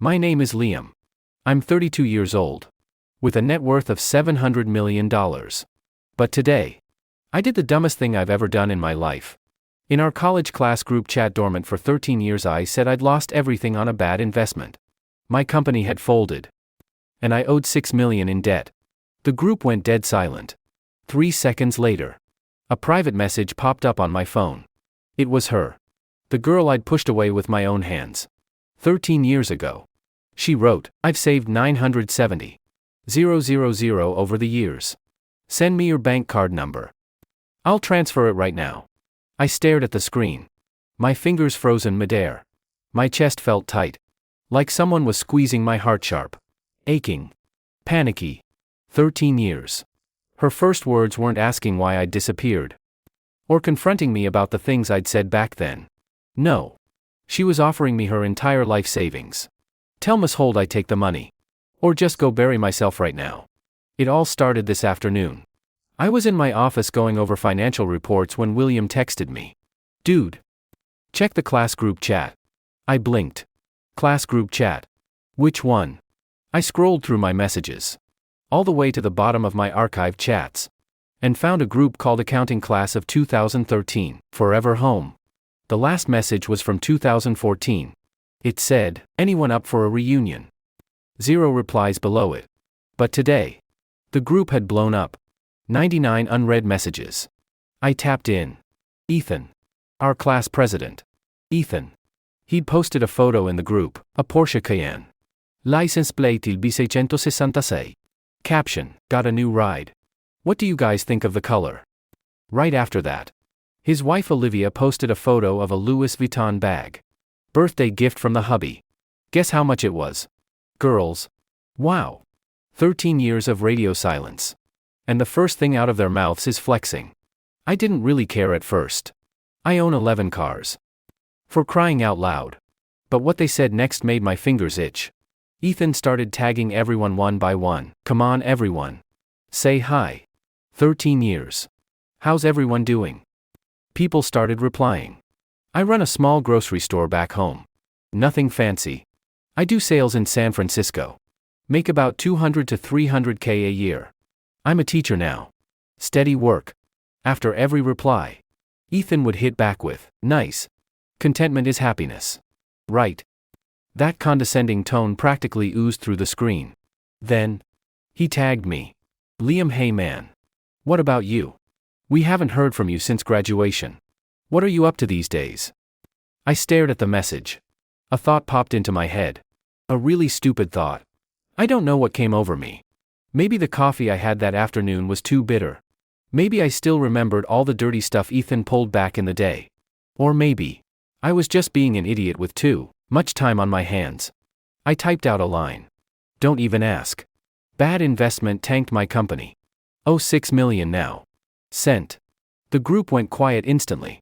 My name is Liam. I'm 32 years old. With a net worth of $700 million. But today, I did the dumbest thing I've ever done in my life. In our college class group chat dormant for 13 years, I said I'd lost everything on a bad investment. My company had folded. And I owed $6 million in debt. The group went dead silent. 3 seconds later, a private message popped up on my phone. It was her. The girl I'd pushed away with my own hands. 13 years ago. She wrote, "I've saved $970,000 over the years. Send me your bank card number. I'll transfer it right now." I stared at the screen. My fingers frozen midair. My chest felt tight. Like someone was squeezing my heart sharp. Aching. Panicky. 13 years. Her first words weren't asking why I'd disappeared. Or confronting me about the things I'd said back then. No. She was offering me her entire life savings. Tell Miss Holt I take the money. Or just go bury myself right now. It all started this afternoon. I was in my office going over financial reports when William texted me. "Dude. Check the class group chat." I blinked. Class group chat. Which one? I scrolled through my messages. All the way to the bottom of my archived chats. And found a group called Accounting Class of 2013, Forever Home. The last message was from 2014. It said, "Anyone up for a reunion?" 0 replies below it. But today, the group had blown up. 99 unread messages. I tapped in. Ethan. Our class president. Ethan. He'd posted a photo in the group, a Porsche Cayenne. License plate il B666. Caption, "Got a new ride. What do you guys think of the color?" Right after that, his wife Olivia posted a photo of a Louis Vuitton bag. Birthday gift from the hubby. Guess how much it was? Girls. Wow. 13 years of radio silence. And the first thing out of their mouths is flexing. I didn't really care at first. I own 11 cars. For crying out loud. But what they said next made my fingers itch. Ethan started tagging everyone one by one. "Come on everyone. Say hi. 13 years. How's everyone doing?" People started replying. "I run a small grocery store back home. Nothing fancy. I do sales in San Francisco. Make about 200 to 300K a year. I'm a teacher now. Steady work." After every reply, Ethan would hit back with, "Nice. Contentment is happiness. Right." That condescending tone practically oozed through the screen. Then, he tagged me. "Liam, hey man. What about you? We haven't heard from you since graduation. What are you up to these days?" I stared at the message. A thought popped into my head. A really stupid thought. I don't know what came over me. Maybe the coffee I had that afternoon was too bitter. Maybe I still remembered all the dirty stuff Ethan pulled back in the day. Or maybe I was just being an idiot with too much time on my hands. I typed out a line. "Don't even ask. Bad investment tanked my company. Owe $6 million now. Sent." The group went quiet instantly.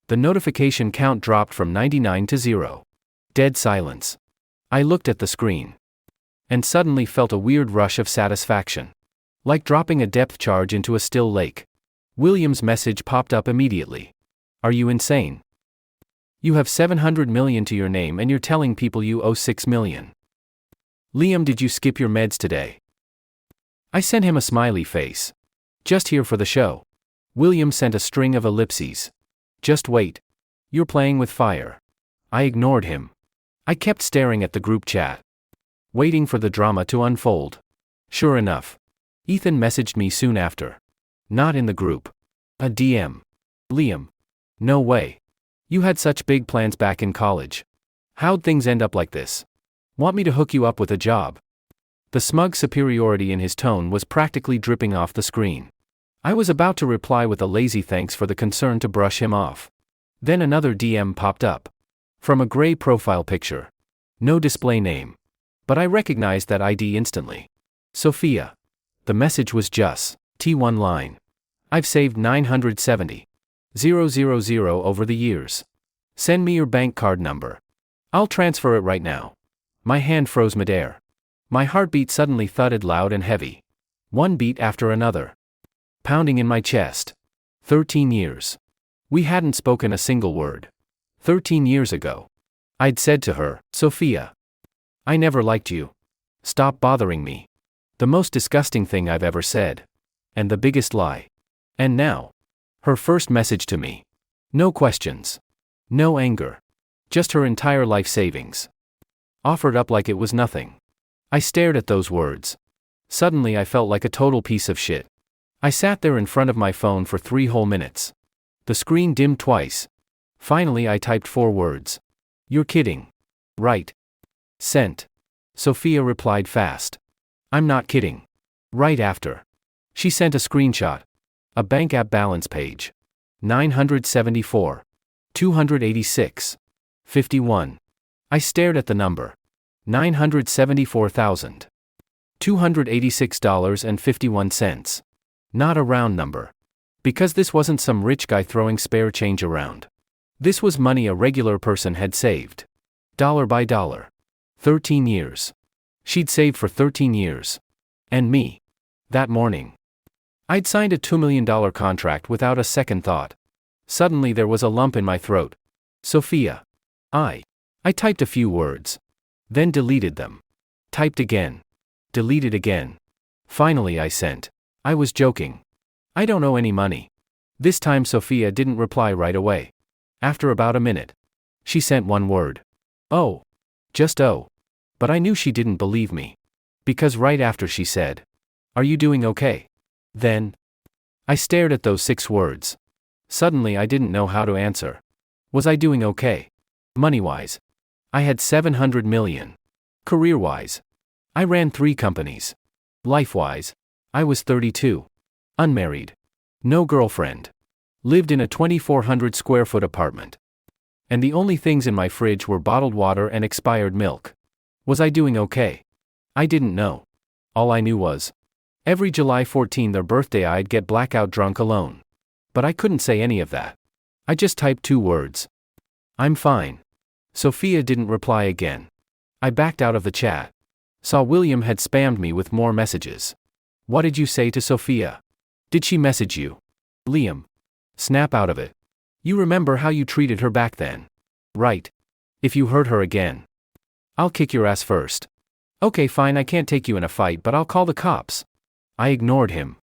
The notification count dropped from 99 to 0. Dead silence. I looked at the screen. And suddenly felt a weird rush of satisfaction. Like dropping a depth charge into a still lake. William's message popped up immediately. "Are you insane? You have $700 million to your name and you're telling people you owe $6 million. Liam, did you skip your meds today?" I sent him a smiley face. "Just here for the show." William sent a string of ellipses. "Just wait. You're playing with fire." I ignored him. I kept staring at the group chat. Waiting for the drama to unfold. Sure enough. Ethan messaged me soon after. Not in the group. A DM. "Liam. No way. You had such big plans back in college. How'd things end up like this? Want me to hook you up with a job?" The smug superiority in his tone was practically dripping off the screen. I was about to reply with a lazy thanks for the concern to brush him off. Then another DM popped up. From a gray profile picture. No display name. But I recognized that ID instantly. Sophia. The message was just, T1 line. "I've saved $970,000 over the years. Send me your bank card number. I'll transfer it right now." My hand froze midair. My heartbeat suddenly thudded loud and heavy. One beat after another. Pounding in my chest. 13 years. We hadn't spoken a single word. 13 years ago. I'd said to her, "Sophia, I never liked you. Stop bothering me. The most disgusting thing I've ever said. And the biggest lie. And now. Her first message to me. No questions. No anger. Just her entire life savings. Offered up like it was nothing. I stared at those words. Suddenly I felt like a total piece of shit. I sat there in front of my phone for 3 whole minutes. The screen dimmed twice. Finally I typed 4 words. You're kidding. Right. Sent. Sophia replied fast. I'm not kidding. Right after. She sent a screenshot. A bank app balance page. 974. 286. 51. I stared at the number. $974,000. $286.51. Not a round number. Because this wasn't some rich guy throwing spare change around. This was money a regular person had saved. Dollar by dollar. 13 years. She'd saved for 13 years. And me. That morning. I'd signed a $2 million contract without a second thought. Suddenly there was a lump in my throat. Sophia. I typed a few words. Then deleted them. Typed again. Deleted again. Finally I sent. I was joking. I don't owe any money. This time Sophia didn't reply right away. After about a minute. She sent 1 word. Oh. Just oh. But I knew she didn't believe me. Because right after she said, are you doing okay? Then. I stared at those 6 words. Suddenly I didn't know how to answer. Was I doing okay? Money-wise. I had $700 million. Career-wise. I ran 3 companies. Life-wise. I was 32. Unmarried. No girlfriend. Lived in a 2,400 square foot apartment. And the only things in my fridge were bottled water and expired milk. Was I doing okay? I didn't know. All I knew was, every July 14 their birthday I'd get blackout drunk alone. But I couldn't say any of that. I just typed 2 words. I'm fine. Sophia didn't reply again. I backed out of the chat. Saw William had spammed me with more messages. What did you say to Sophia? Did she message you? Liam. Snap out of it. You remember how you treated her back then. Right. If you hurt her again. I'll kick your ass first. Okay fine, I can't take you in a fight, but I'll call the cops. I ignored him.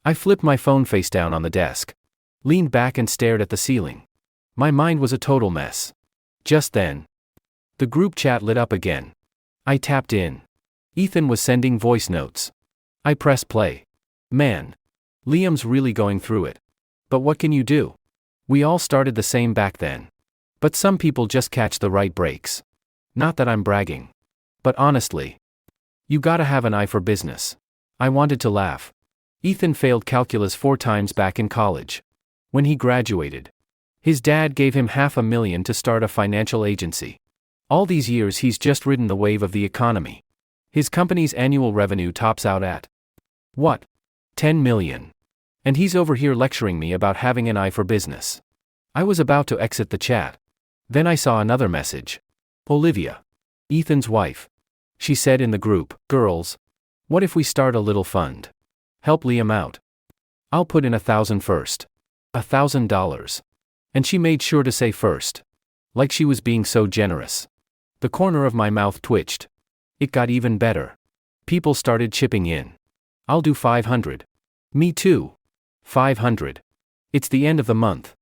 I flipped my phone face down on the desk. Leaned back and stared at the ceiling. My mind was a total mess. Just then. The group chat lit up again. I tapped in. Ethan was sending voice notes. I pressed play. Man. Liam's really going through it. But what can you do? We all started the same back then. But some people just catch the right breaks. Not that I'm bragging. But honestly. You gotta have an eye for business. I wanted to laugh. Ethan failed calculus 4 times back in college. When he graduated. His dad gave him $500,000 to start a financial agency. All these years he's just ridden the wave of the economy. His company's annual revenue tops out at. What? 10 million. And he's over here lecturing me about having an eye for business. I was about to exit the chat. Then I saw another message. Olivia. Ethan's wife. She said in the group, girls. What if we start a little fund? Help Liam out. I'll put in 1,000 first. $1,000. And she made sure to say first. Like she was being so generous. The corner of my mouth twitched. It got even better. People started chipping in. I'll do 500. Me too. 500. It's the end of the month.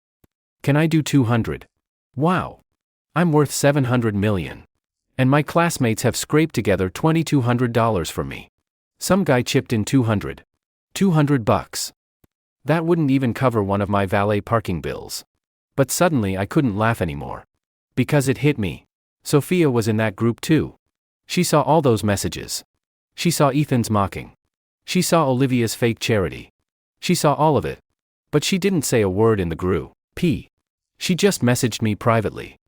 Can I do 200? Wow. I'm worth $700 million. And my classmates have scraped together $2,200 for me. Some guy chipped in 200. $200. That wouldn't even cover one of my valet parking bills. But suddenly I couldn't laugh anymore. Because it hit me. Sophia was in that group too. She saw all those messages. She saw Ethan's mocking. She saw Olivia's fake charity. She saw all of it. But she didn't say a word in the group. She just messaged me privately.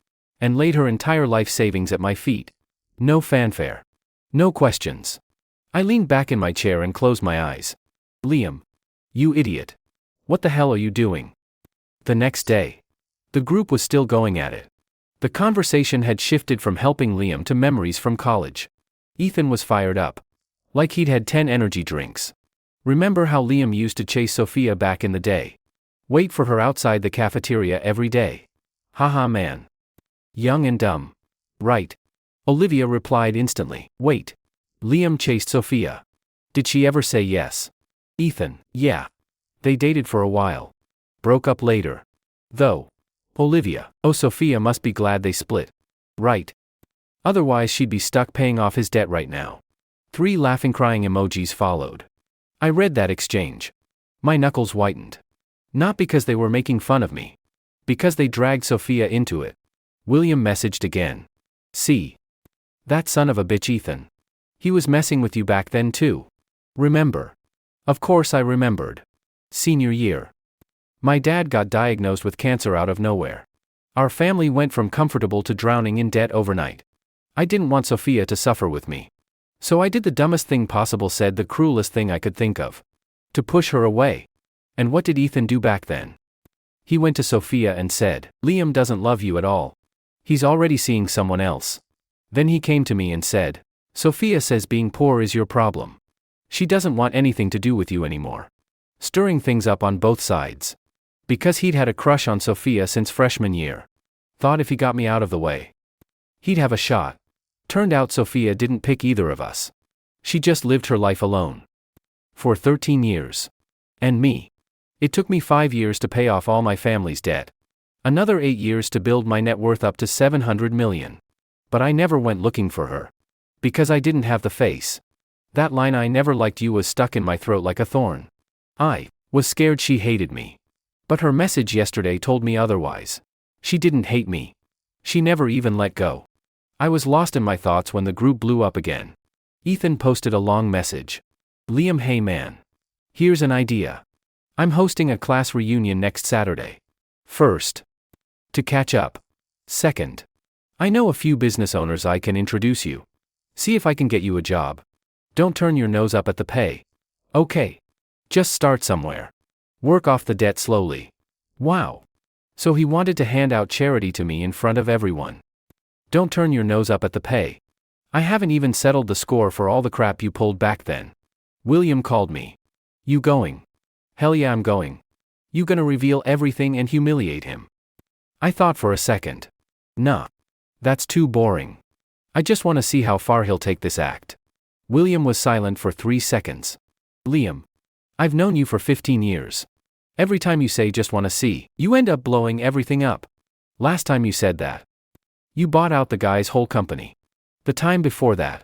And laid her entire life savings at my feet. No fanfare. No questions. I leaned back in my chair and closed my eyes. Liam. You idiot. What the hell are you doing? The next day. The group was still going at it. The conversation had shifted from helping Liam to memories from college. Ethan was fired up. Like he'd had 10 energy drinks. Remember how Liam used to chase Sophia back in the day? Wait for her outside the cafeteria every day. Haha man. Young and dumb. Right. Olivia replied instantly. Wait. Liam chased Sophia. Did she ever say yes? Ethan, yeah. They dated for a while. Broke up later. Though. Olivia, oh, Sophia must be glad they split. Right. Otherwise she'd be stuck paying off his debt right now. 3 laughing crying emojis followed. I read that exchange. My knuckles whitened. Not because they were making fun of me. Because they dragged Sophia into it. William messaged again. See. That son of a bitch Ethan. He was messing with you back then too. Remember? Of course I remembered. Senior year. My dad got diagnosed with cancer out of nowhere. Our family went from comfortable to drowning in debt overnight. I didn't want Sophia to suffer with me. So I did the dumbest thing possible, said the cruelest thing I could think of. To push her away. And what did Ethan do back then? He went to Sophia and said, Liam doesn't love you at all. He's already seeing someone else. Then he came to me and said, Sophia says being poor is your problem. She doesn't want anything to do with you anymore. Stirring things up on both sides. Because he'd had a crush on Sophia since freshman year. Thought if he got me out of the way, he'd have a shot. Turned out Sophia didn't pick either of us. She just lived her life alone. For 13 years. And me. It took me 5 years to pay off all my family's debt. Another 8 years to build my net worth up to $700 million. But I never went looking for her. Because I didn't have the face. That line "I never liked you" was stuck in my throat like a thorn. I was scared she hated me. But her message yesterday told me otherwise. She didn't hate me. She never even let go. I was lost in my thoughts when the group blew up again. Ethan posted a long message. Liam, hey man. Here's an idea. I'm hosting a class reunion next Saturday. First. To catch up. Second. I know a few business owners I can introduce you. See if I can get you a job. Don't turn your nose up at the pay. Okay. Just start somewhere. Work off the debt slowly. Wow. So he wanted to hand out charity to me in front of everyone. Don't turn your nose up at the pay. I haven't even settled the score for all the crap you pulled back then. William called me. You going? Hell yeah, I'm going. You gonna reveal everything and humiliate him? I thought for a second. Nah. That's too boring. I just want to see how far he'll take this act. William was silent for 3 seconds. Liam. I've known you for 15 years. Every time you say just want to see, you end up blowing everything up. Last time you said that. You bought out the guy's whole company. The time before that.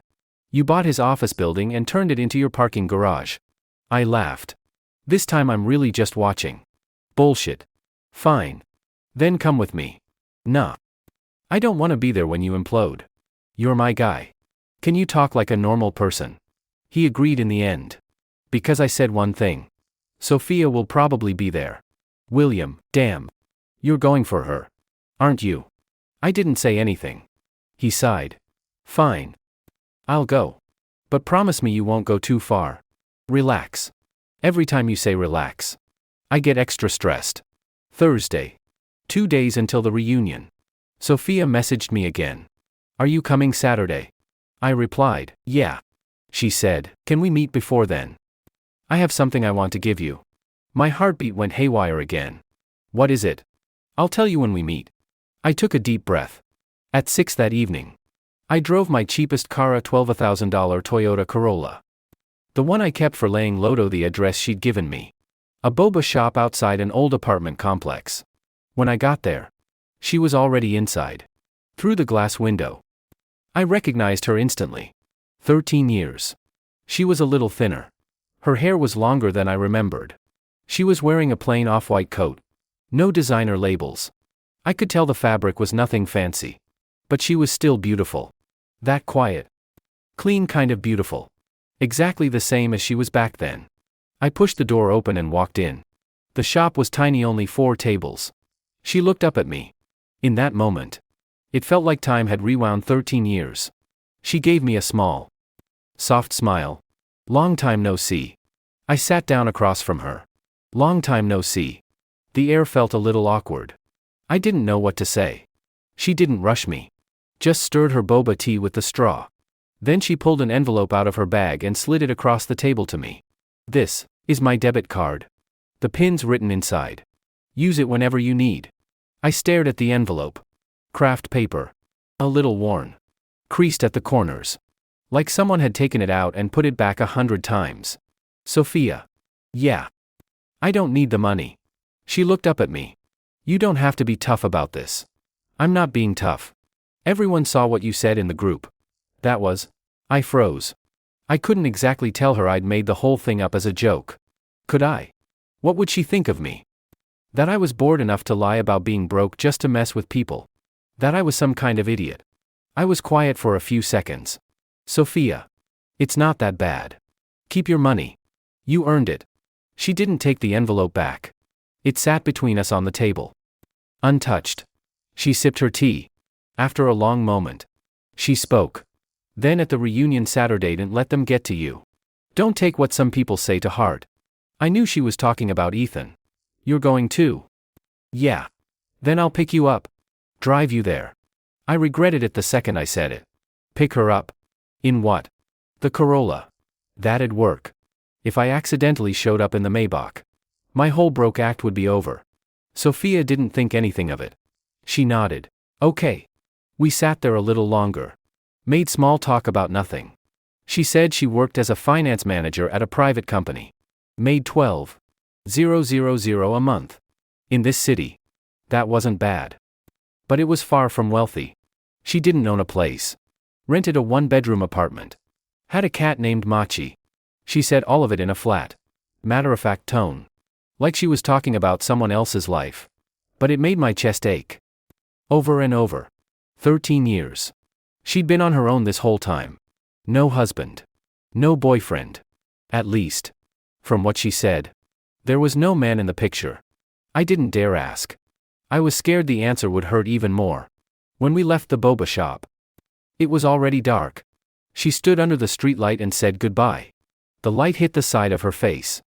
You bought his office building and turned it into your parking garage. I laughed. This time I'm really just watching. Bullshit. Fine. Then come with me. Nah. I don't want to be there when you implode. You're my guy. Can you talk like a normal person? He agreed in the end. Because I said one thing. Sophia will probably be there. William, damn. You're going for her. Aren't you? I didn't say anything. He sighed. Fine. I'll go. But promise me you won't go too far. Relax. Every time you say relax, I get extra stressed. Thursday. 2 days until the reunion. Sophia messaged me again. Are you coming Saturday? I replied, yeah. She said, can we meet before then? I have something I want to give you. My heartbeat went haywire again. What is it? I'll tell you when we meet. I took a deep breath. At 6 that evening. I drove my cheapest car, a $12,000 Toyota Corolla. The one I kept for laying low to the address she'd given me. A boba shop outside an old apartment complex. When I got there, she was already inside. Through the glass window. I recognized her instantly. 13 years. She was a little thinner. Her hair was longer than I remembered. She was wearing a plain off-white coat. No designer labels. I could tell the fabric was nothing fancy. But she was still beautiful. That quiet. Clean kind of beautiful. Exactly the same as she was back then. I pushed the door open and walked in. The shop was tiny, only 4 tables. She looked up at me. In that moment, it felt like time had rewound 13 years. She gave me a small, soft smile. Long time no see. I sat down across from her. Long time no see. The air felt a little awkward. I didn't know what to say. She didn't rush me. Just stirred her boba tea with the straw. Then she pulled an envelope out of her bag and slid it across the table to me. This is my debit card. The pin's written inside. Use it whenever you need. I stared at the envelope. Craft paper. A little worn. creased at the corners. Like someone had taken it out and put it back 100 times. Sophia. Yeah. I don't need the money. She looked up at me. You don't have to be tough about this. I'm not being tough. Everyone saw what you said in the group. That was. I froze. I couldn't exactly tell her I'd made the whole thing up as a joke. Could I? What would she think of me? That I was bored enough to lie about being broke just to mess with people. That I was some kind of idiot. I was quiet for a few seconds. Sophia. It's not that bad. Keep your money. You earned it. She didn't take the envelope back. It sat between us on the table. Untouched. She sipped her tea. After a long moment, she spoke. Then at the reunion Saturday, don't let them get to you. Don't take what some people say to heart. I knew she was talking about Ethan. You're going too? Yeah. Then I'll pick you up. Drive you there. I regretted it the second I said it. Pick her up? In what? The Corolla. That'd work. If I accidentally showed up in the Maybach, my whole broke act would be over. Sophia didn't think anything of it. She nodded. Okay. We sat there a little longer. Made small talk about nothing. She said she worked as a finance manager at a private company. Made $12,000 a month. In this city. That wasn't bad. But it was far from wealthy. She didn't own a place. Rented a one-bedroom apartment. Had a cat named Machi. She said all of it in a flat, matter-of-fact tone. Like she was talking about someone else's life. But it made my chest ache. Over and over. 13 years. She'd been on her own this whole time. No husband. No boyfriend. At least. From what she said. There was no man in the picture. I didn't dare ask. I was scared the answer would hurt even more. When we left the boba shop. It was already dark. She stood under the streetlight and said goodbye. The light hit the side of her face,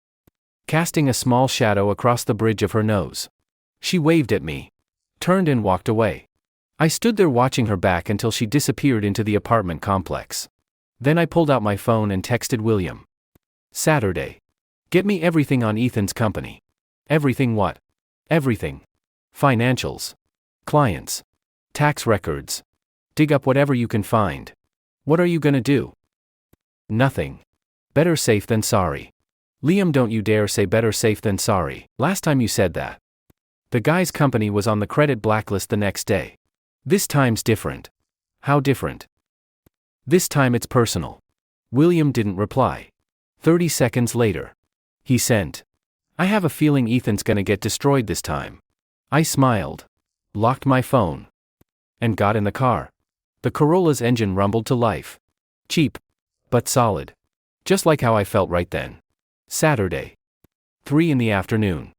casting a small shadow across the bridge of her nose. She waved at me. Turned and walked away. I stood there watching her back until she disappeared into the apartment complex. Then I pulled out my phone and texted William. Saturday. Get me everything on Ethan's company. Everything what? Everything. Financials. Clients. Tax records. Dig up whatever you can find. What are you gonna do? Nothing. Better safe than sorry. Liam, don't you dare say better safe than sorry. Last time you said that. The guy's company was on the credit blacklist the next day. This time's different. How different? This time it's personal. William didn't reply. 30 seconds later. He sent. I have a feeling Ethan's gonna get destroyed this time. I smiled. Locked my phone. And got in the car. The Corolla's engine rumbled to life. Cheap. But solid. Just like how I felt right then. Saturday. 3 in the afternoon.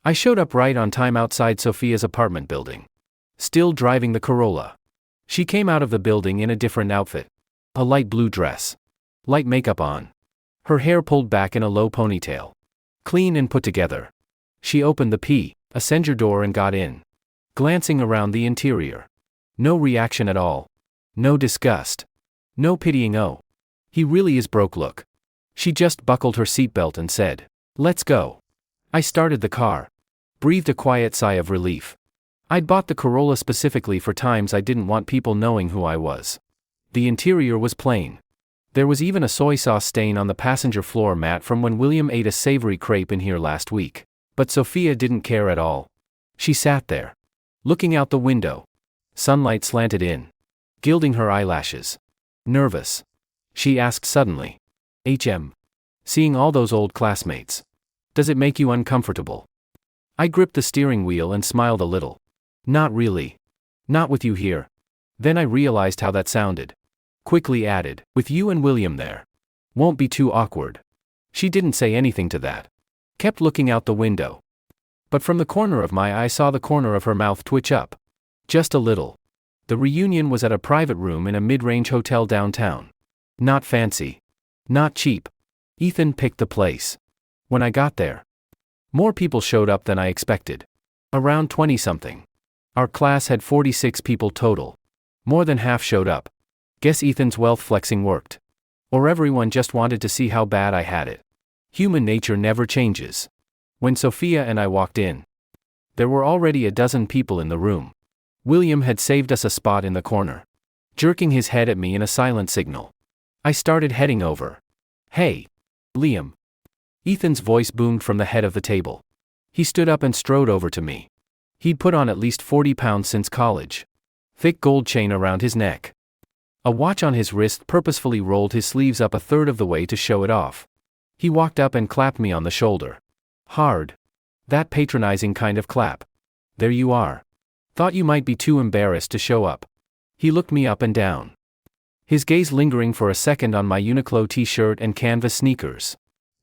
I showed up right on time outside Sophia's apartment building. Still driving the Corolla. She came out of the building in a different outfit. A light blue dress. Light makeup on. Her hair pulled back in a low ponytail. Clean and put together. She opened the passenger door and got in. Glancing around the interior. No reaction at all. No disgust. No pitying oh. He really is broke look. She just buckled her seatbelt and said, let's go. I started the car. Breathed a quiet sigh of relief. I'd bought the Corolla specifically for times I didn't want people knowing who I was. The interior was plain. There was even a soy sauce stain on the passenger floor mat from when William ate a savory crepe in here last week. But Sophia didn't care at all. She sat there. Looking out the window. Sunlight slanted in. Gilding her eyelashes. Nervous. She asked suddenly. Seeing all those old classmates. Does it make you uncomfortable? I gripped the steering wheel and smiled a little. Not really. Not with you here. Then I realized how that sounded. Quickly added, with you and William there. Won't be too awkward. She didn't say anything to that. Kept looking out the window. But from the corner of my eye saw the corner of her mouth twitch up. Just a little. The reunion was at a private room in a mid-range hotel downtown. Not fancy. Not cheap. Ethan picked the place. When I got there, more people showed up than I expected. Around 20-something. Our class had 46 people total. More than half showed up. Guess Ethan's wealth flexing worked. Or everyone just wanted to see how bad I had it. Human nature never changes. When Sophia and I walked in, there were already a dozen people in the room. William had saved us a spot in the corner. jerking his head at me in a silent signal. I started heading over. Hey, Liam. Ethan's voice boomed from the head of the table. He stood up and strode over to me. He'd put on at least 40 pounds since college. Thick gold chain around his neck. A watch on his wrist, purposefully rolled his sleeves up a third of the way to show it off. He walked up and clapped me on the shoulder. Hard. That patronizing kind of clap. There you are. Thought you might be too embarrassed to show up. He looked me up and down. His gaze lingering for a second on my Uniqlo t-shirt and canvas sneakers.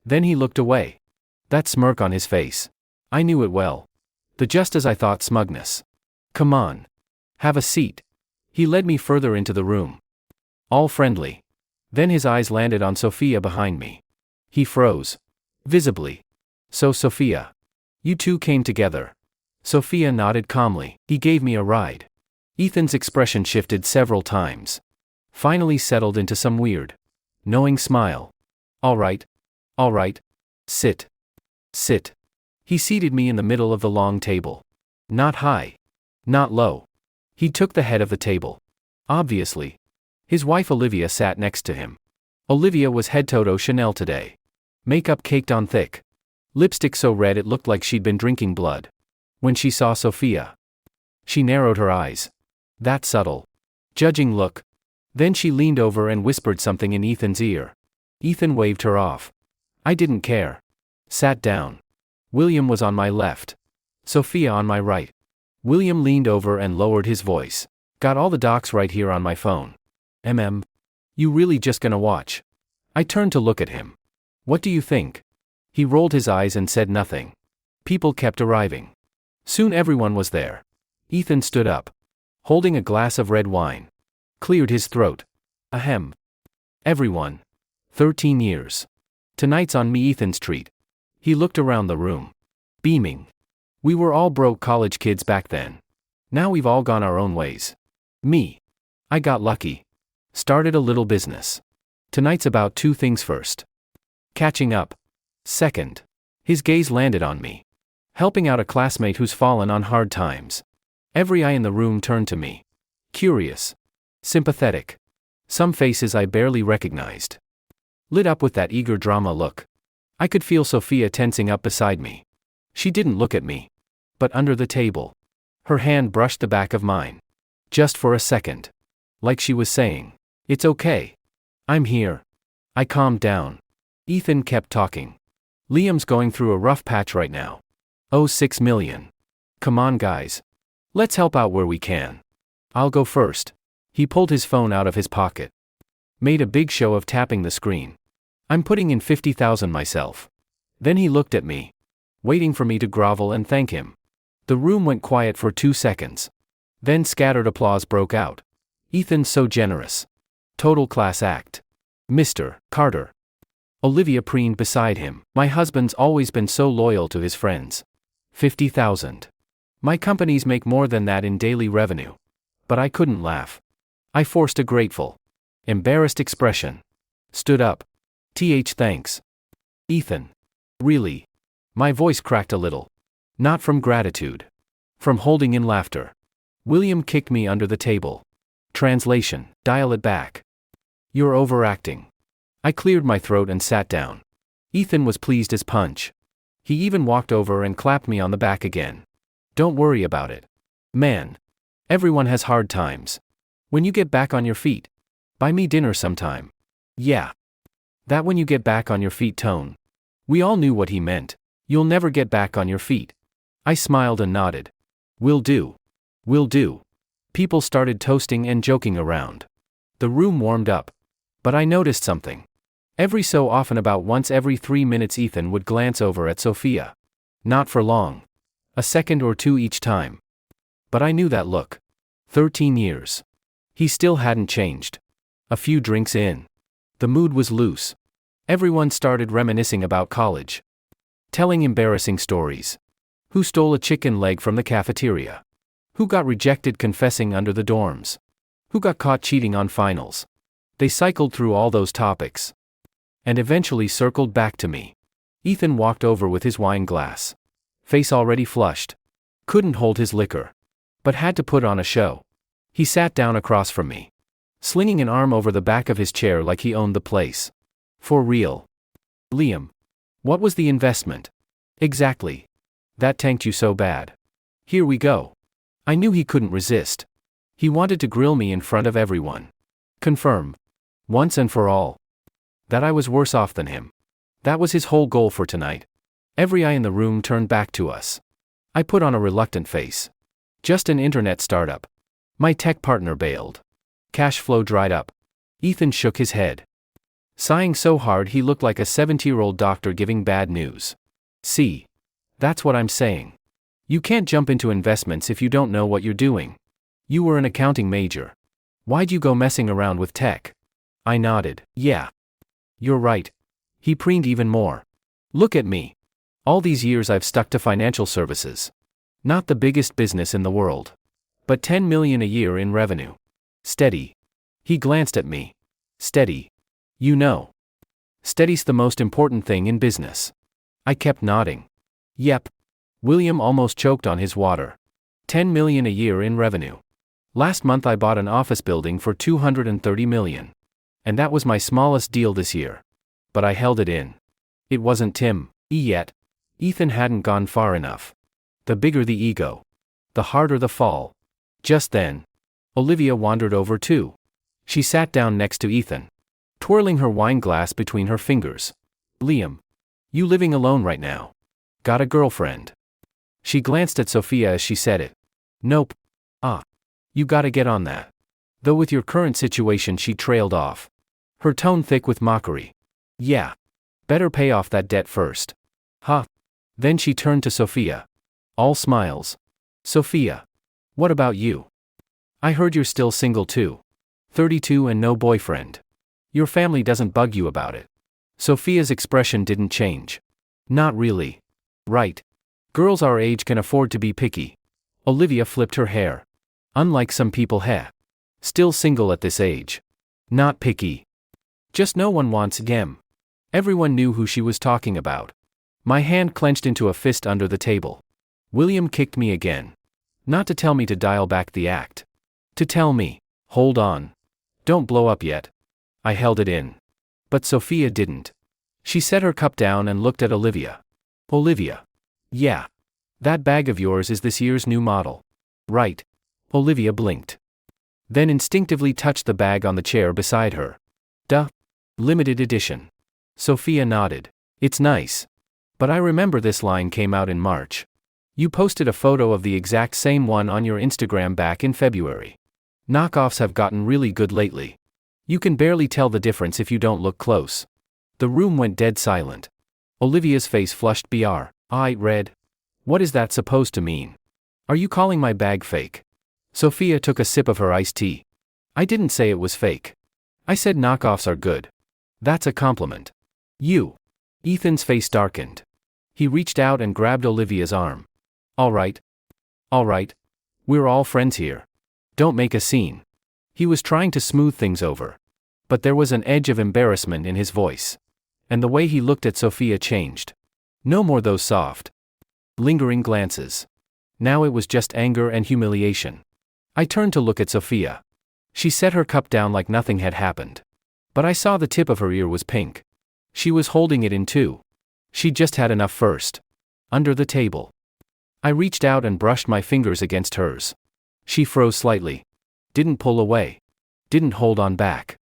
Then he looked away. That smirk on his face. I knew it well. The just as I thought smugness. Come on. Have a seat. He led me further into the room. All friendly. Then his eyes landed on Sophia behind me. He froze. Visibly. So Sophia. You two came together. Sophia nodded calmly. He gave me a ride. Ethan's expression shifted several times. Finally settled into some weird, knowing smile. All right. Sit. Sit. He seated me in the middle of the long table. Not high. Not low. He took the head of the table. Obviously. His wife Olivia sat next to him. Olivia was head toto Chanel today. Makeup caked on thick. Lipstick so red it looked like she'd been drinking blood. When she saw Sophia, she narrowed her eyes. That subtle, judging look. Then she leaned over and whispered something in Ethan's ear. Ethan waved her off. I didn't care. Sat down. William was on my left. Sophia on my right. William leaned over and lowered his voice. Got all the docs right here on my phone. You really just gonna watch? I turned to look at him. What do you think? He rolled his eyes and said nothing. People kept arriving. Soon everyone was there. Ethan stood up. Holding a glass of red wine. Cleared his throat. Ahem. Everyone. 13 years. Tonight's on me, Ethan's treat. He looked around the room. Beaming. We were all broke college kids back then. Now we've all gone our own ways. Me. I got lucky. Started a little business. Tonight's about two things. First, catching up. Second, his gaze landed on me. Helping out a classmate who's fallen on hard times. Every eye in the room turned to me. Curious. Sympathetic. Some faces I barely recognized. Lit up with that eager drama look. I could feel Sophia tensing up beside me. She didn't look at me. But under the table. Her hand brushed the back of mine. Just for a second. Like she was saying, it's okay. I'm here. I calmed down. Ethan kept talking. Liam's going through a rough patch right now. Oh, 6 million. Come on, guys. Let's help out where we can. I'll go first. He pulled his phone out of his pocket. Made a big show of tapping the screen. I'm putting in 50,000 myself. Then he looked at me. Waiting for me to grovel and thank him. The room went quiet for 2 seconds. Then scattered applause broke out. Ethan's so generous. Total class act. Mr. Carter. Olivia preened beside him. My husband's always been so loyal to his friends. 50,000. My companies make more than that in daily revenue. But I couldn't laugh. I forced a grateful, embarrassed expression. Stood up. Thanks. Ethan. Really? My voice cracked a little. Not from gratitude. From holding in laughter. William kicked me under the table. Translation, dial it back. You're overacting. I cleared my throat and sat down. Ethan was pleased as punch. He even walked over and clapped me on the back again. Don't worry about it. Man. Everyone has hard times. When you get back on your feet. Buy me dinner sometime. Yeah. That when you get back on your feet tone. We all knew what he meant. You'll never get back on your feet. I smiled and nodded. Will do. Will do. People started toasting and joking around. The room warmed up. But I noticed something. Every so often, about once every 3 minutes, Ethan would glance over at Sophia. Not for long. A second or two each time. But I knew that look. 13 years. He still hadn't changed. A few drinks in. The mood was loose. Everyone started reminiscing about college. Telling embarrassing stories. Who stole a chicken leg from the cafeteria? Who got rejected confessing under the dorms? Who got caught cheating on finals? They cycled through all those topics. And eventually circled back to me. Ethan walked over with his wine glass. Face already flushed. Couldn't hold his liquor. But had to put on a show. He sat down across from me. slinging an arm over the back of his chair like he owned the place. For real. Liam. What was the investment? Exactly. That tanked you so bad. Here we go. I knew he couldn't resist. He wanted to grill me in front of everyone. Confirm. Once and for all. That I was worse off than him. That was his whole goal for tonight. Every eye in the room turned back to us. I put on a reluctant face. Just an internet startup. My tech partner bailed. Cash flow dried up. Ethan shook his head. Sighing so hard he looked like a 70-year-old doctor giving bad news. See? That's what I'm saying. You can't jump into investments if you don't know what you're doing. You were an accounting major. Why'd you go messing around with tech? I nodded. Yeah. You're right. He preened even more. Look at me. All these years I've stuck to financial services. Not the biggest business in the world. But $10 million a year in revenue. Steady. He glanced at me. Steady. You know. Steady's the most important thing in business. I kept nodding. Yep. William almost choked on his water. $10 million a year in revenue. Last month I bought an office building for $230 million. And that was my smallest deal this year. But I held it in. It wasn't Tim yet. Ethan hadn't gone far enough. The bigger the ego, the harder the fall. Just then, Olivia wandered over too. She sat down next to Ethan, twirling her wine glass between her fingers. Liam, you living alone right now? Got a girlfriend? She glanced at Sophia as she said it. Nope. You gotta get on that. Though with your current situation, she trailed off. Her tone thick with mockery. Yeah. Better pay off that debt first. Huh. Then she turned to Sophia. All smiles. Sophia. What about you? I heard you're still single too. 32 and no boyfriend. Your family doesn't bug you about it. Sophia's expression didn't change. Not really. Right. Girls our age can afford to be picky. Olivia flipped her hair. Unlike some people, still single at this age. Not picky. Just no one wants them. Everyone knew who she was talking about. My hand clenched into a fist under the table. William kicked me again. Not to tell me to dial back the act. To tell me, hold on. Don't blow up yet. I held it in. But Sophia didn't. She set her cup down and looked at Olivia. Olivia. Yeah. That bag of yours is this year's new model. Right. Olivia blinked. Then instinctively touched the bag on the chair beside her. Duh. Limited edition. Sophia nodded. It's nice. But I remember this line came out in March. You posted a photo of the exact same one on your Instagram back in February. Knockoffs have gotten really good lately. You can barely tell the difference if you don't look close. The room went dead silent. Olivia's face flushed br. I read. What is that supposed to mean? Are you calling my bag fake? Sophia took a sip of her iced tea. I didn't say it was fake. I said knockoffs are good. That's a compliment. You. Ethan's face darkened. He reached out and grabbed Olivia's arm. All right. We're all friends here. Don't make a scene. He was trying to smooth things over. But there was an edge of embarrassment in his voice. And the way he looked at Sophia changed. No more those soft, lingering glances. Now it was just anger and humiliation. I turned to look at Sophia. She set her cup down like nothing had happened. But I saw the tip of her ear was pink. She was holding it in too. She just had enough first. Under the table. I reached out and brushed my fingers against hers. She froze slightly. Didn't pull away. Didn't hold on back.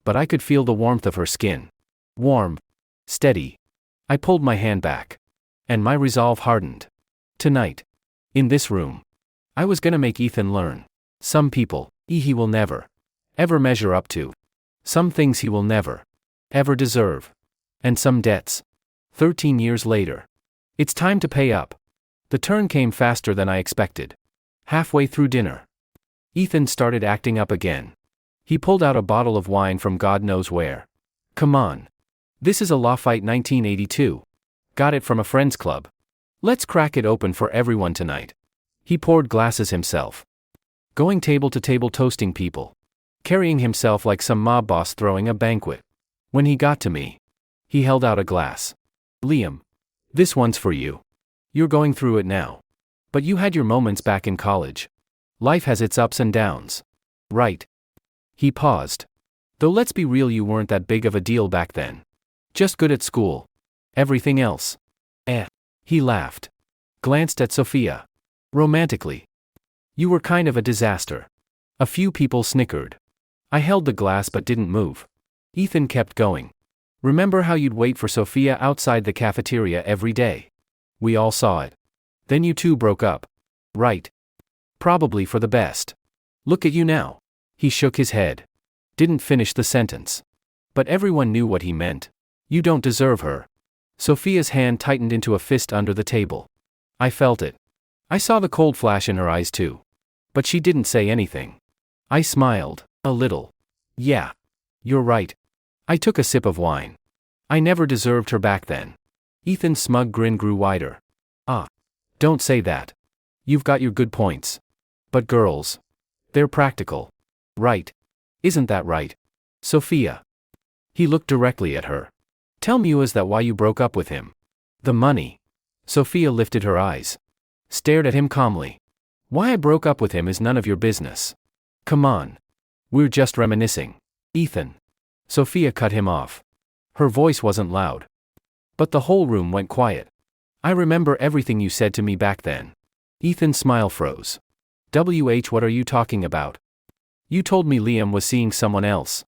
But I could feel the warmth of her skin. Warm. Steady. I pulled my hand back. And my resolve hardened. Tonight. In this room. I was gonna make Ethan learn. Some people, he will never, ever measure up to. Some things he will never, ever deserve. And some debts. 13 years later. It's time to pay up. The turn came faster than I expected. Halfway through dinner. Ethan started acting up again. He pulled out a bottle of wine from God knows where. Come on. This is a Lafite 1982. Got it from a friend's club. Let's crack it open for everyone tonight. He poured glasses himself. Going table to table toasting people. Carrying himself like some mob boss throwing a banquet. When he got to me, he held out a glass. Liam. This one's for you. You're going through it now. But you had your moments back in college. Life has its ups and downs. Right. He paused. Though let's be real, you weren't that big of a deal back then. Just good at school. Everything else. He laughed. Glanced at Sophia. Romantically. You were kind of a disaster. A few people snickered. I held the glass but didn't move. Ethan kept going. Remember how you'd wait for Sophia outside the cafeteria every day? We all saw it. Then you two broke up. Right. Probably for the best. Look at you now. He shook his head. Didn't finish the sentence. But everyone knew what he meant. You don't deserve her. Sophia's hand tightened into a fist under the table. I felt it. I saw the cold flash in her eyes too. But she didn't say anything. I smiled. A little. Yeah. You're right. I took a sip of wine. I never deserved her back then. Ethan's smug grin grew wider. Don't say that. You've got your good points. But girls. They're practical. Right. Isn't that right? Sophia. He looked directly at her. Tell me, is that why you broke up with him? The money. Sophia lifted her eyes. Stared at him calmly. Why I broke up with him is none of your business. Come on. We're just reminiscing. Ethan. Sophia cut him off. Her voice wasn't loud. But the whole room went quiet. I remember everything you said to me back then. Ethan's smile froze. What are you talking about? You told me Liam was seeing someone else.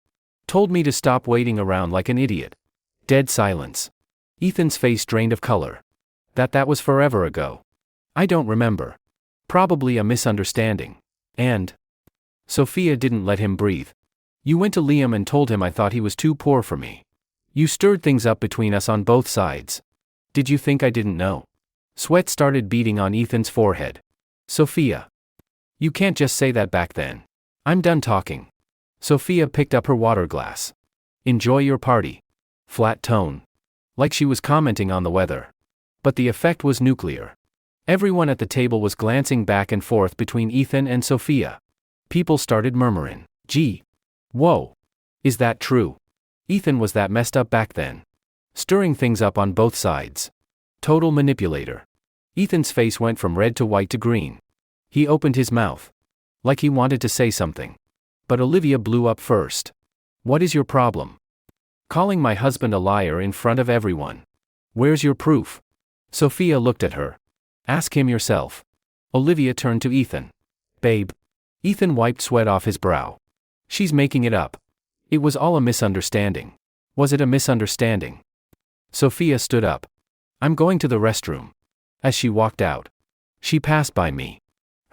Told me to stop waiting around like an idiot. Dead silence. Ethan's face drained of color. That was forever ago. I don't remember. Probably a misunderstanding. And Sophia didn't let him breathe. You went to Liam and told him I thought he was too poor for me. You stirred things up between us on both sides. Did you think I didn't know? Sweat started beading on Ethan's forehead. Sophia. You can't just say that back then. I'm done talking. Sophia picked up her water glass. Enjoy your party. Flat tone. Like she was commenting on the weather. But the effect was nuclear. Everyone at the table was glancing back and forth between Ethan and Sophia. People started murmuring. Gee. Whoa. Is that true? Ethan was that messed up back then. Stirring things up on both sides. Total manipulator. Ethan's face went from red to white to green. He opened his mouth. Like he wanted to say something. But Olivia blew up first. What is your problem? Calling my husband a liar in front of everyone. Where's your proof? Sophia looked at her. Ask him yourself. Olivia turned to Ethan. Babe. Ethan wiped sweat off his brow. She's making it up. It was all a misunderstanding. Was it a misunderstanding? Sophia stood up. I'm going to the restroom. As she walked out. She passed by me.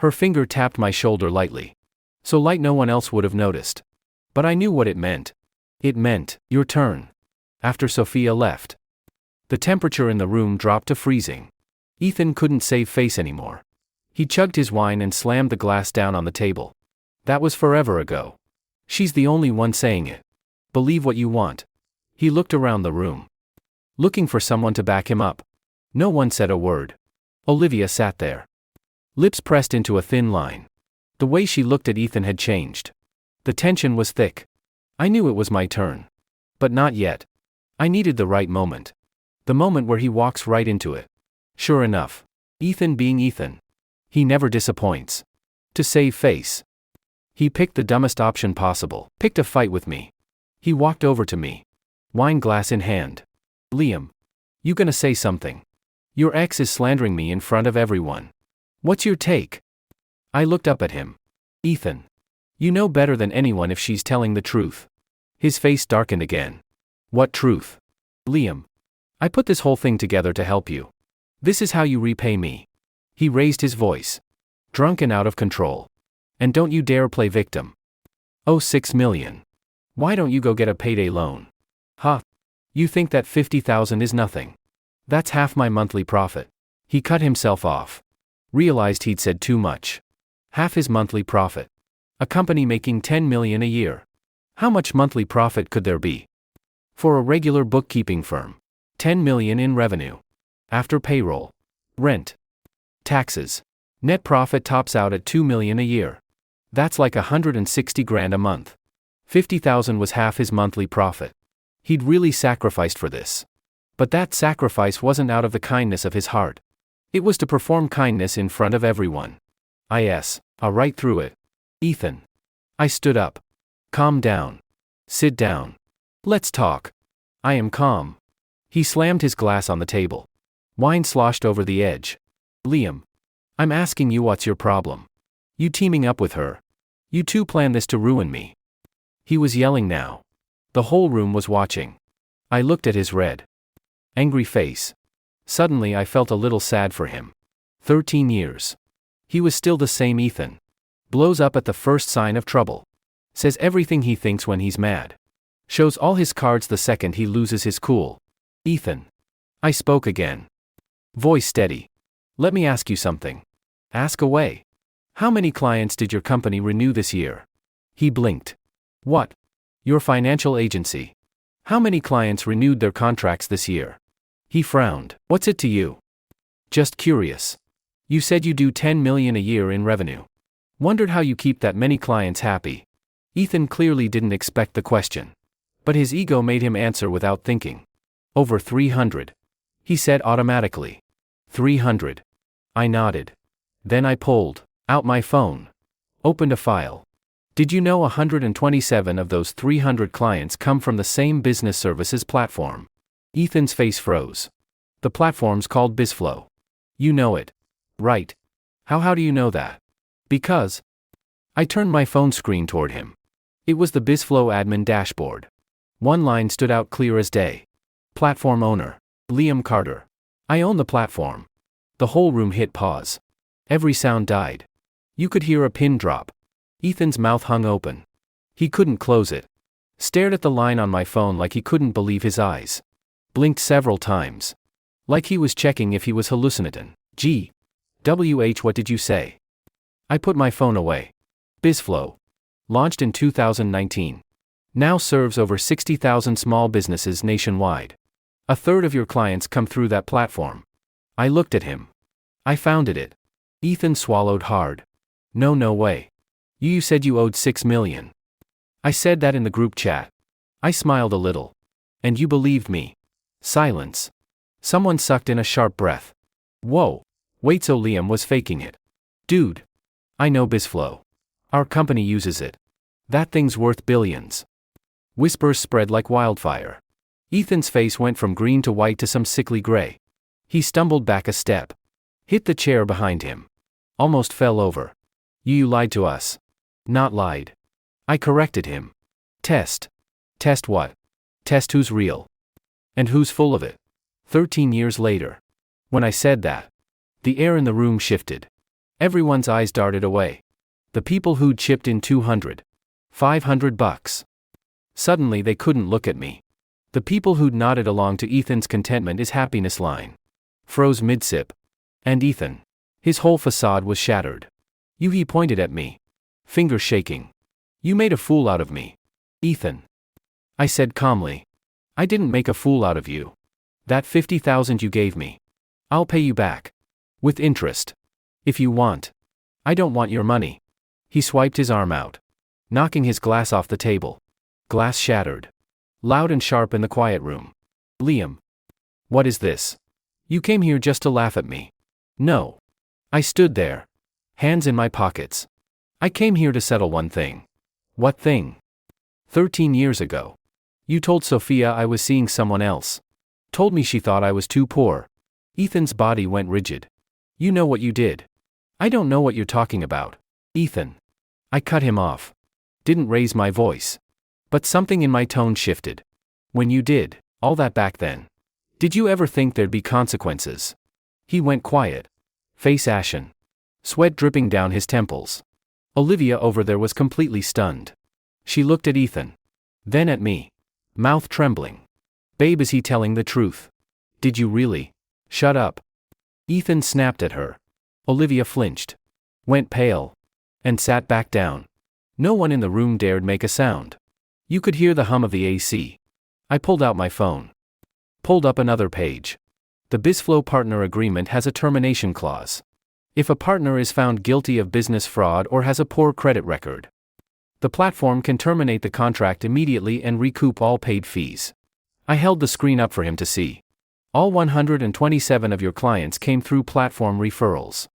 Her finger tapped my shoulder lightly. So light no one else would have noticed. But I knew what it meant. It meant, your turn. After Sophia left. The temperature in the room dropped to freezing. Ethan couldn't save face anymore. He chugged his wine and slammed the glass down on the table. That was forever ago. She's the only one saying it. Believe what you want. He looked around the room. Looking for someone to back him up. No one said a word. Olivia sat there. Lips pressed into a thin line. The way she looked at Ethan had changed. The tension was thick. I knew it was my turn. But not yet. I needed the right moment. The moment where he walks right into it. Sure enough. Ethan being Ethan. He never disappoints. To save face. He picked the dumbest option possible. Picked a fight with me. He walked over to me. Wine glass in hand. Liam. You gonna say something? Your ex is slandering me in front of everyone. What's your take? I looked up at him. Ethan. You know better than anyone if she's telling the truth. His face darkened again. What truth? Liam. I put this whole thing together to help you. This is how you repay me. He raised his voice. Drunk and out of control. And don't you dare play victim. Oh, 6 million. Why don't you go get a payday loan? Huh? You think that 50,000 is nothing? That's half my monthly profit. He cut himself off. Realized he'd said too much. Half his monthly profit. A company making 10 million a year. How much monthly profit could there be? For a regular bookkeeping firm. 10 million in revenue. After payroll. Rent. Taxes. Net profit tops out at 2 million a year. That's like 160 grand a month. 50,000 was half his monthly profit. He'd really sacrificed for this. But that sacrifice wasn't out of the kindness of his heart. It was to perform kindness in front of everyone. I'll right through it. Ethan. I stood up. Calm down. Sit down. Let's talk. I am calm. He slammed his glass on the table. Wine sloshed over the edge. Liam. I'm asking you, what's your problem? You teaming up with her. You two plan this to ruin me. He was yelling now. The whole room was watching. I looked at his red, angry face. Suddenly I felt a little sad for him. 13 years. He was still the same Ethan. Blows up at the first sign of trouble. Says everything he thinks when he's mad. Shows all his cards the second he loses his cool. Ethan. I spoke again. Voice steady. Let me ask you something. Ask away. How many clients did your company renew this year? He blinked. What? Your financial agency. How many clients renewed their contracts this year? He frowned. What's it to you? Just curious. You said you do 10 million a year in revenue. Wondered how you keep that many clients happy. Ethan clearly didn't expect the question. But his ego made him answer without thinking. Over 300. He said automatically. 300. I nodded. Then I pulled out my phone. Opened a file. Did you know 127 of those 300 clients come from the same business services platform? Ethan's face froze. The platform's called BizFlow. You know it. Right. How do you know that? Because. I turned my phone screen toward him. It was the BizFlow admin dashboard. One line stood out clear as day. Platform owner. Liam Carter. I own the platform. The whole room hit pause. Every sound died. You could hear a pin drop. Ethan's mouth hung open. He couldn't close it. Stared at the line on my phone like he couldn't believe his eyes. Blinked several times. Like he was checking if he was hallucinating. What did you say? I put my phone away. BizFlow. Launched in 2019. Now serves over 60,000 small businesses nationwide. A third of your clients come through that platform. I looked at him. I founded it. Ethan swallowed hard. No way. You said you owed 6 million. I said that in the group chat. I smiled a little. And you believed me. Silence. Someone sucked in a sharp breath. Whoa. Wait, so Liam was faking it. Dude. I know BizFlow. Our company uses it. That thing's worth billions. Whispers spread like wildfire. Ethan's face went from green to white to some sickly gray. He stumbled back a step. Hit the chair behind him. Almost fell over. You lied to us. Not lied. I corrected him. Test. Test what? Test who's real. And who's full of it. 13 years later. When I said that, the air in the room shifted. Everyone's eyes darted away. The people who'd chipped in $200, $500. Suddenly they couldn't look at me. The people who'd nodded along to Ethan's contentment is happiness line. Froze mid-sip. And Ethan. His whole facade was shattered. He pointed at me. Finger shaking. You made a fool out of me. Ethan. I said calmly. I didn't make a fool out of you. That 50,000 you gave me. I'll pay you back. With interest. If you want. I don't want your money. He swiped his arm out. Knocking his glass off the table. Glass shattered. Loud and sharp in the quiet room. Liam. What is this? You came here just to laugh at me. No. I stood there. Hands in my pockets. I came here to settle one thing. What thing? 13 years ago. You told Sophia I was seeing someone else. Told me she thought I was too poor. Ethan's body went rigid. You know what you did. I don't know what you're talking about. Ethan. I cut him off. Didn't raise my voice. But something in my tone shifted. When you did, all that back then. Did you ever think there'd be consequences? He went quiet. Face ashen. Sweat dripping down his temples. Olivia over there was completely stunned. She looked at Ethan. Then at me. Mouth trembling. Babe, is he telling the truth? Did you really? Shut up. Ethan snapped at her. Olivia flinched. Went pale. And sat back down. No one in the room dared make a sound. You could hear the hum of the AC. I pulled out my phone. Pulled up another page. The BizFlow partner agreement has a termination clause. If a partner is found guilty of business fraud or has a poor credit record, the platform can terminate the contract immediately and recoup all paid fees. I held the screen up for him to see. All 127 of your clients came through platform referrals.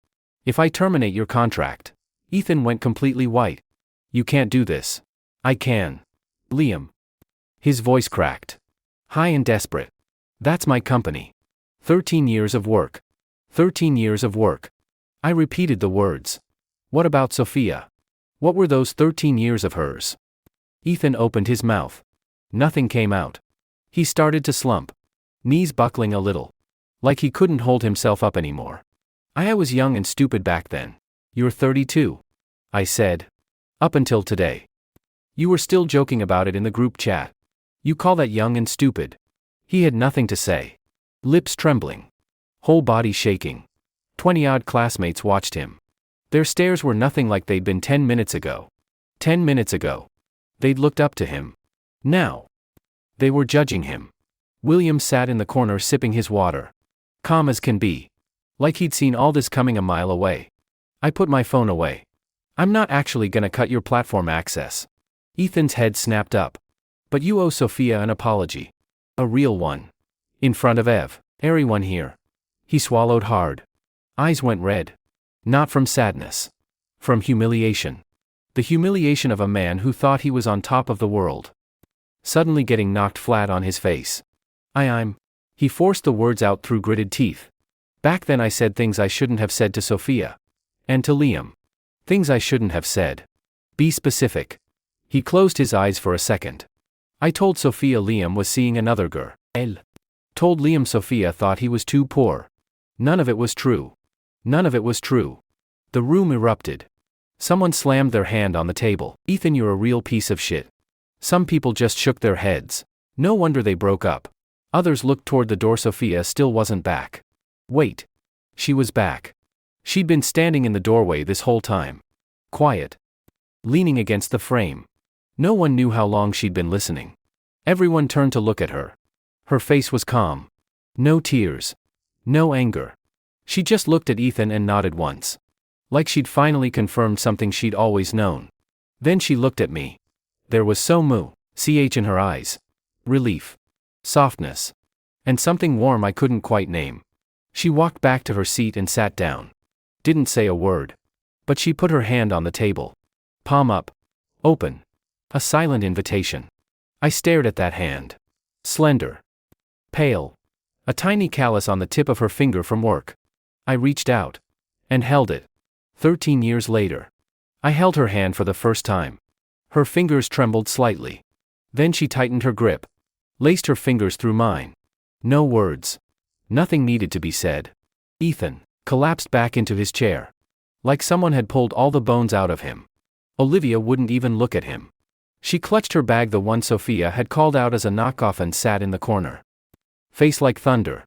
If I terminate your contract. Ethan went completely white. You can't do this. I can. Liam. His voice cracked. High and desperate. That's my company. 13 years of work. 13 years of work. I repeated the words. What about Sophia? What were those 13 years of hers? Ethan opened his mouth. Nothing came out. He started to slump. Knees buckling a little. Like he couldn't hold himself up anymore. I was young and stupid back then. You're 32. I said. Up until today. You were still joking about it in the group chat. You call that young and stupid? He had nothing to say. Lips trembling. Whole body shaking. 20-odd classmates watched him. Their stares were nothing like they'd been 10 minutes ago. 10 minutes ago. They'd looked up to him. Now. They were judging him. William sat in the corner sipping his water. Calm as can be. Like he'd seen all this coming a mile away. I put my phone away. I'm not actually gonna cut your platform access. Ethan's head snapped up. But you owe Sophia an apology. A real one. In front of everyone here. He swallowed hard. Eyes went red. Not from sadness. From humiliation. The humiliation of a man who thought he was on top of the world. Suddenly getting knocked flat on his face. I'm. He forced the words out through gritted teeth. Back then I said things I shouldn't have said to Sophia. And to Liam. Things I shouldn't have said. Be specific. He closed his eyes for a second. I told Sophia Liam was seeing another girl. Told Liam Sophia thought he was too poor. None of it was true. None of it was true. The room erupted. Someone slammed their hand on the table. Ethan, you're a real piece of shit. Some people just shook their heads. No wonder they broke up. Others looked toward the door. Sophia still wasn't back. Wait. She was back. She'd been standing in the doorway this whole time. Quiet. Leaning against the frame. No one knew how long she'd been listening. Everyone turned to look at her. Her face was calm. No tears. No anger. She just looked at Ethan and nodded once. Like she'd finally confirmed something she'd always known. Then she looked at me. There was so much in her eyes. Relief. Softness. And something warm I couldn't quite name. She walked back to her seat and sat down. Didn't say a word. But she put her hand on the table. Palm up. Open. A silent invitation. I stared at that hand. Slender. Pale. A tiny callus on the tip of her finger from work. I reached out. And held it. 13 years later. I held her hand for the first time. Her fingers trembled slightly. Then she tightened her grip. Laced her fingers through mine. No words. Nothing needed to be said. Ethan collapsed back into his chair. Like someone had pulled all the bones out of him. Olivia wouldn't even look at him. She clutched her bag, the one Sophia had called out as a knockoff, and sat in the corner. Face like thunder.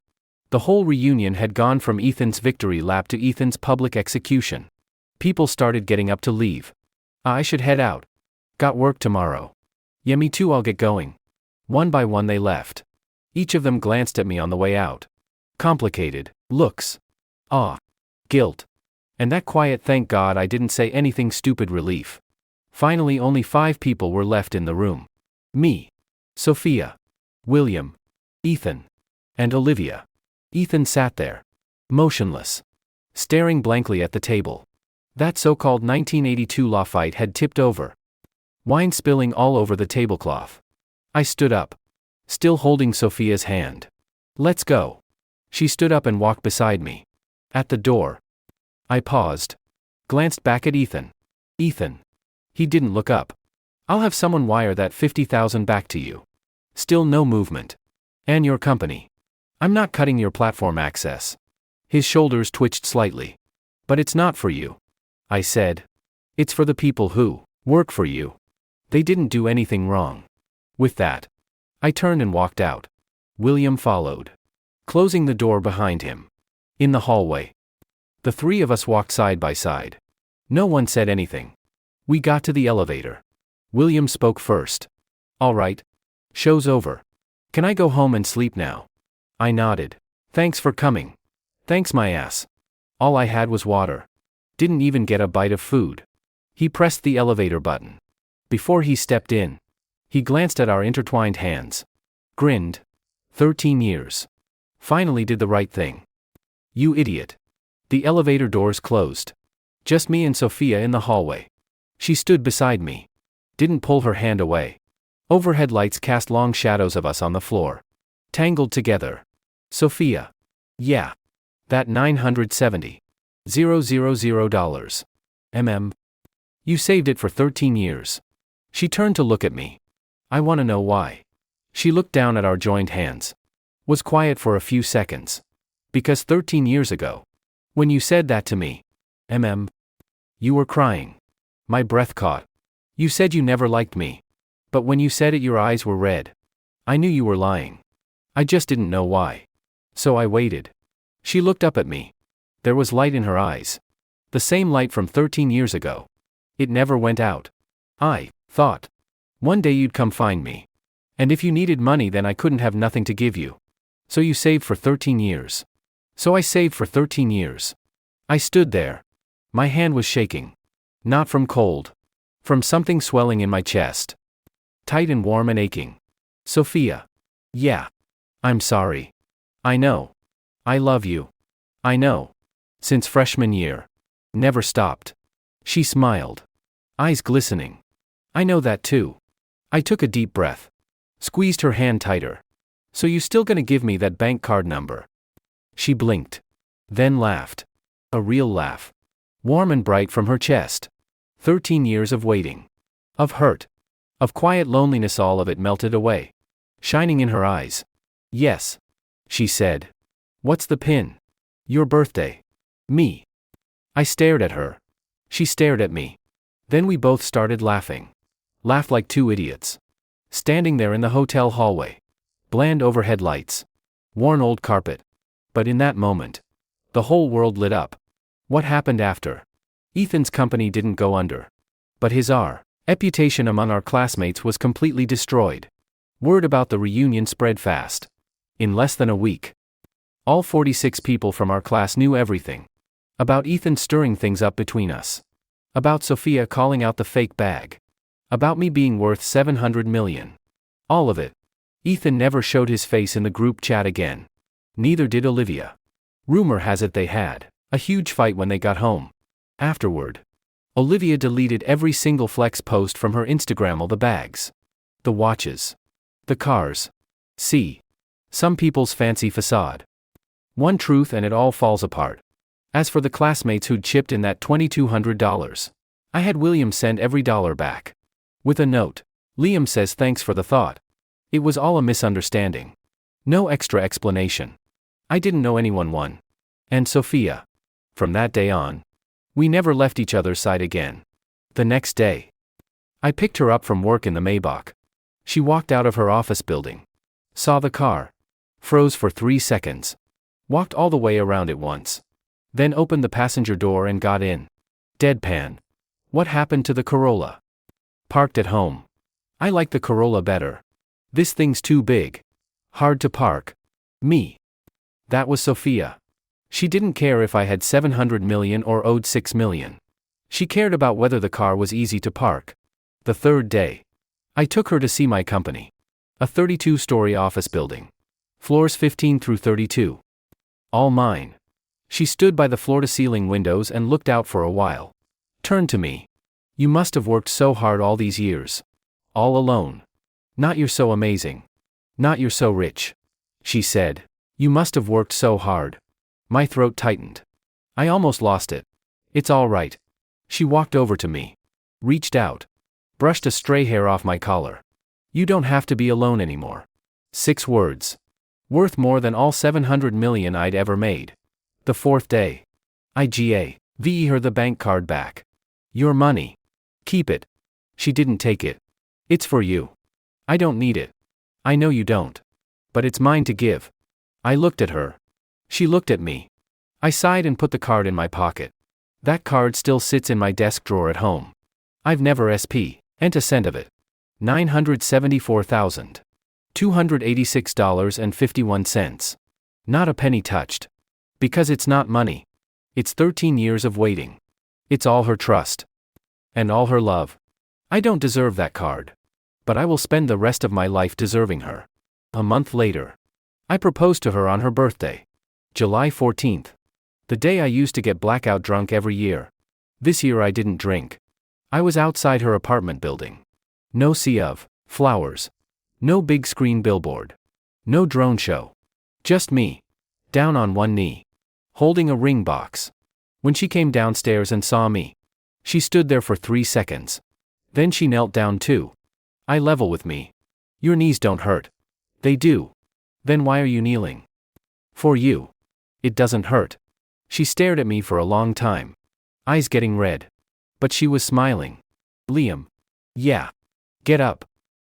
The whole reunion had gone from Ethan's victory lap to Ethan's public execution. People started getting up to leave. I should head out. Got work tomorrow. Yeah, me too, I'll get going. One by one they left. Each of them glanced at me on the way out. Complicated looks. Awe. Guilt. And that quiet thank God I didn't say anything stupid relief. Finally only 5 people were left in the room. Me. Sophia. William. Ethan. And Olivia. Ethan sat there. Motionless. Staring blankly at the table. That so-called 1982 law fight had tipped over. Wine spilling all over the tablecloth. I stood up. Still holding Sophia's hand. Let's go. She stood up and walked beside me. At the door. I paused. Glanced back at Ethan. Ethan. He didn't look up. I'll have someone wire that 50,000 back to you. Still no movement. And your company. I'm not cutting your platform access. His shoulders twitched slightly. But it's not for you. I said. It's for the people who work for you. They didn't do anything wrong. With that, I turned and walked out. William followed. Closing the door behind him. In the hallway. The 3 of us walked side by side. No one said anything. We got to the elevator. William spoke first. All right. Show's over. Can I go home and sleep now? I nodded. Thanks for coming. Thanks my ass. All I had was water. Didn't even get a bite of food. He pressed the elevator button. Before he stepped in, he glanced at our intertwined hands. Grinned. 13 years. Finally did the right thing. You idiot. The elevator doors closed. Just me and Sophia in the hallway. She stood beside me. didn't pull her hand away. Overhead lights cast long shadows of us on the floor. Tangled together. Sophia. Yeah. That $970,000. You saved it for 13 years. She turned to look at me. I want to know why. She looked down at our joined hands. Was quiet for a few seconds. Because 13 years ago. When you said that to me. You were crying. My breath caught. You said you never liked me. But when you said it, your eyes were red. I knew you were lying. I just didn't know why. So I waited. She looked up at me. There was light in her eyes. The same light from 13 years ago. It never went out. I thought. One day you'd come find me. And if you needed money, then I couldn't have nothing to give you. So you saved for 13 years. So I saved for 13 years. I stood there. My hand was shaking. Not from cold. From something swelling in my chest. Tight and warm and aching. Sophia. Yeah. I'm sorry. I know. I love you. I know. Since freshman year. Never stopped. She smiled. Eyes glistening. I know that too. I took a deep breath. Squeezed her hand tighter. So you still gonna give me that bank card number? She blinked. Then laughed. A real laugh. Warm and bright from her chest. 13 years of waiting. Of hurt. Of quiet loneliness, all of it melted away. Shining in her eyes. Yes. She said. What's the pin? Your birthday. Me. I stared at her. She stared at me. Then we both started laughing. Laughed like two idiots. Standing there in the hotel hallway. Bland overhead lights. Worn old carpet. But in that moment, the whole world lit up. What happened after? Ethan's company didn't go under. But his reputation among our classmates was completely destroyed. Word about the reunion spread fast. In less than a week. All 46 people from our class knew everything. About Ethan stirring things up between us. About Sophia calling out the fake bag. About me being worth $700 million. All of it. Ethan never showed his face in the group chat again. Neither did Olivia. Rumor has it they had a huge fight when they got home. Afterward. Olivia deleted every single flex post from her Instagram. All the bags. The watches. The cars. See. Some people's fancy facade. One truth and it all falls apart. As for the classmates who'd chipped in that $2,200, I had William send every dollar back. With a note. Liam says thanks for the thought. It was all a misunderstanding. No extra explanation. I didn't know anyone won. And Sophia. From that day on. We never left each other's side again. The next day. I picked her up from work in the Maybach. She walked out of her office building. Saw the car. Froze for 3 seconds. Walked all the way around it once. Then opened the passenger door and got in. Deadpan. What happened to the Corolla? Parked at home. I like the Corolla better. This thing's too big. Hard to park. Me. That was Sophia. She didn't care if I had $700 million or owed $6 million. She cared about whether the car was easy to park. The third day. I took her to see my company. A 32-story office building. Floors 15 through 32. All mine. She stood by the floor-to-ceiling windows and looked out for a while. Turned to me. You must have worked so hard all these years. All alone. Not you're so amazing. Not you're so rich. She said. You must have worked so hard. My throat tightened. I almost lost it. It's all right. She walked over to me. Reached out. Brushed a stray hair off my collar. You don't have to be alone anymore. 6 words. Worth more than all $700 million I'd ever made. The fourth day. I gave her the bank card back. Your money. Keep it. She didn't take it. It's for you. I don't need it. I know you don't. But it's mine to give. I looked at her. She looked at me. I sighed and put the card in my pocket. That card still sits in my desk drawer at home. I've never spent a cent of it. $974,286.51. Not a penny touched. Because it's not money. It's 13 years of waiting. It's all her trust. And all her love. I don't deserve that card. But I will spend the rest of my life deserving her. A month later. I proposed to her on her birthday. July 14th. The day I used to get blackout drunk every year. This year I didn't drink. I was outside her apartment building. No sea of flowers. No big screen billboard. No drone show. Just me. Down on one knee. Holding a ring box. When she came downstairs and saw me, she stood there for 3 seconds. Then she knelt down too. Eye level with me. Your knees don't hurt. They do. Then why are you kneeling? For you. It doesn't hurt. She stared at me for a long time. Eyes getting red. But she was smiling. Liam. Yeah. Get up.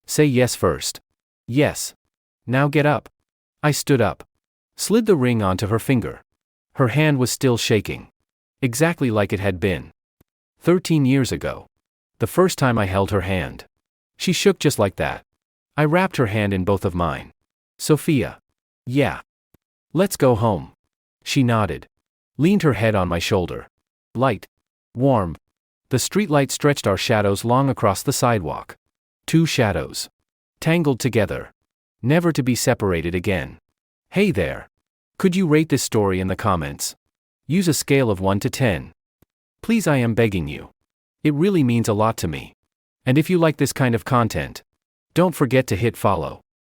Say yes first. Yes. Now get up. I stood up. Slid the ring onto her finger. Her hand was still shaking. Exactly like it had been 13 years ago. The first time I held her hand. She shook just like that. I wrapped her hand in both of mine. Sophia. Yeah. Let's go home. She nodded. Leaned her head on my shoulder. Light. Warm. The streetlight stretched our shadows long across the sidewalk. 2 shadows. Tangled together. Never to be separated again. Hey there. Could you rate this story in the comments? Use a scale of 1 to 10. Please, I am begging you. It really means a lot to me. And if you like this kind of content, don't forget to hit follow.